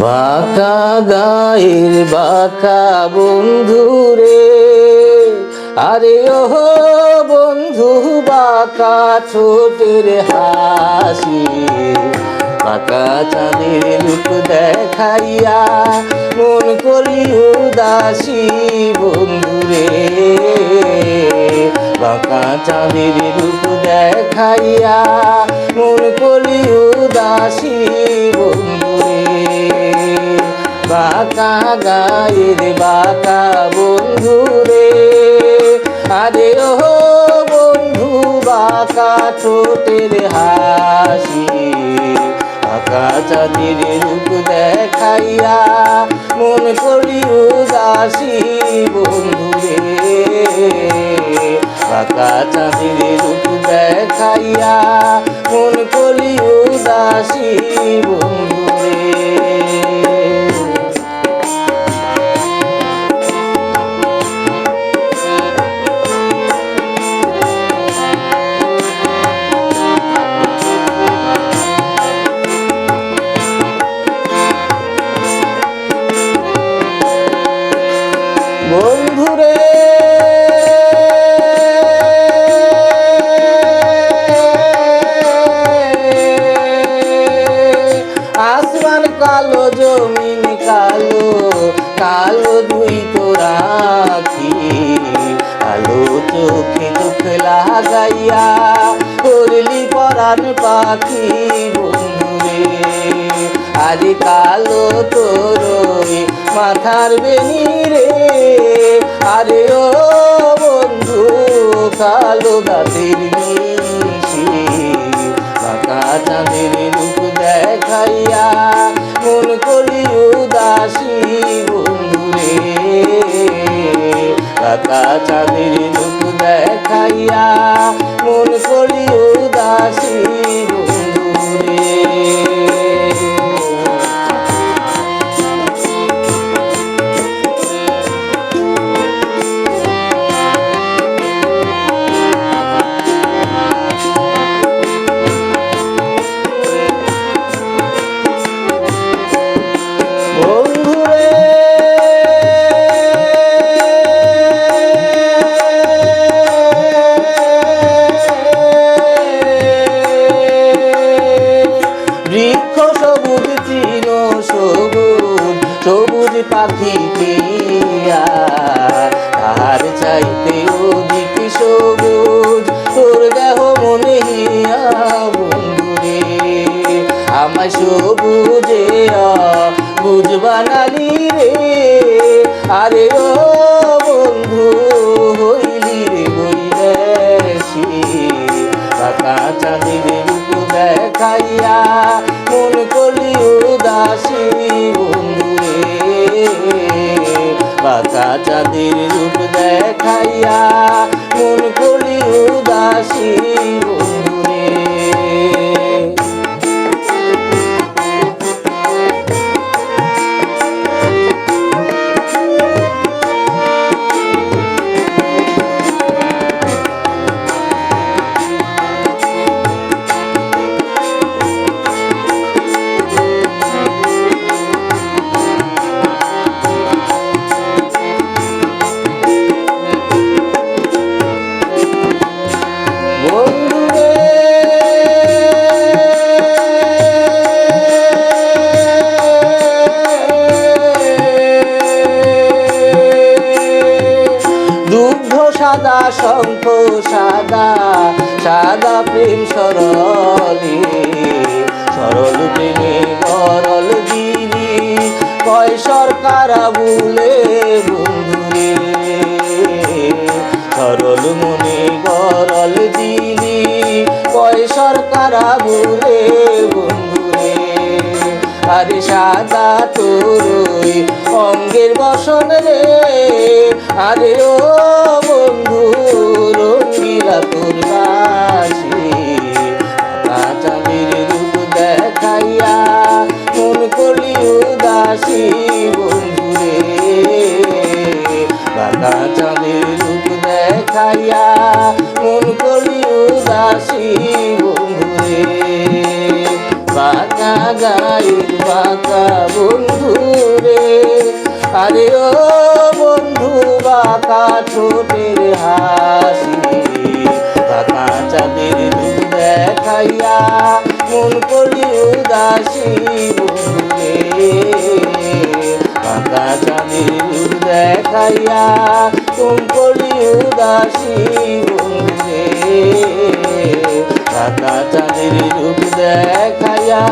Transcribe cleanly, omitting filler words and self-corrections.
বাঁকা গায়ের বাঁকা বন্ধুরে, আরে ও বন্ধু বাঁকা ঠোঁটের হাসি, বাঁকা চাঁদের রূপ দেখাইয়া মন করি উদাসী বন্ধুরে। বাঁকা চাঁদের রূপ দেখাইয়া মন করি উদাসী বন্ধুরে। বাঁকা গায়ের বাঁকা বন্ধুরে, আরে ও বন্ধু বাঁকা ঠোঁটের হাসি, বাঁকা চাঁদের রূপ দেখাইয়া মন করি উদাসী বন্ধুরে। বাঁকা চাঁদের রূপ দেখাইয়া মন করি উদাসী বন্ধুরে। বন্ধুরে আসমান কালো জমিন কালো, কালো দুই তোর আঁখি, কালো চোখে চোখ লাগাইয়া করলি পরাণ পাখি বন্ধুরে। আরে কালো তোর মাথার বেনি রে, আরে ও বন্ধু কালো দাঁতের মিশি, বাঁকা চাঁদের রূপ দেখাইয়া মন করি উদাসী বন্ধুরে। বাঁকা চাঁদের রূপ দেখাইয়া মন করি উদাসী বন্ধুরে। বৃক্ষ সবুজ তৃণ সবুজ, সবুজ পাখি পিয়া তাহার চাইতে অধিক সবুজ তোর দেহ মনে হিয়া বন্ধুরে। আমায় সবুজে বুঝ বানালি রে, আরে ও বন্ধু হইলি রে বৈদেশি। বাঁকা চাঁদের রূপ দেখাইয়া মন করি উদাসী বন্ধুরে। বাঁকা চাঁদের রূপ দেখাইয়া মন করি উদাসী বন্ধুরে। দুগ্ধ সাদা শঙ্খ সাদা, সাদা প্রেম সরলে, সরল প্রেমে গরল দিলি কয় সরকার বুলে বন্ধুরে। সরল মনে গরল দিলি কয় সরকার বুলে বন্ধুরে। আরে সাদা তোর অঙ্গের বসন রে, আরে ও বন্ধু রঙিলা তোর বাসি। বাঁকা চাঁদের রূপ দেখাইয়া মন করি উদাসী বন্ধুরে। বাঁকা চাঁদের রূপ দেখাইয়া মন করি উদাসী বন্ধুরে। বাঁকা গায়ের বাঁকা বন্ধু রে। আরে ও বন্ধু বাঁকা ঠোঁটের হাসি, বাঁকা চাঁদের রূপ দেখাইয়া মন করি উদাসী বন্ধু রে। বাঁকা চাঁদের রূপ দেখাইয়া মন করি উদাসী বন্ধু রে। বাঁকা চাঁদের রূপ দেখাইয়া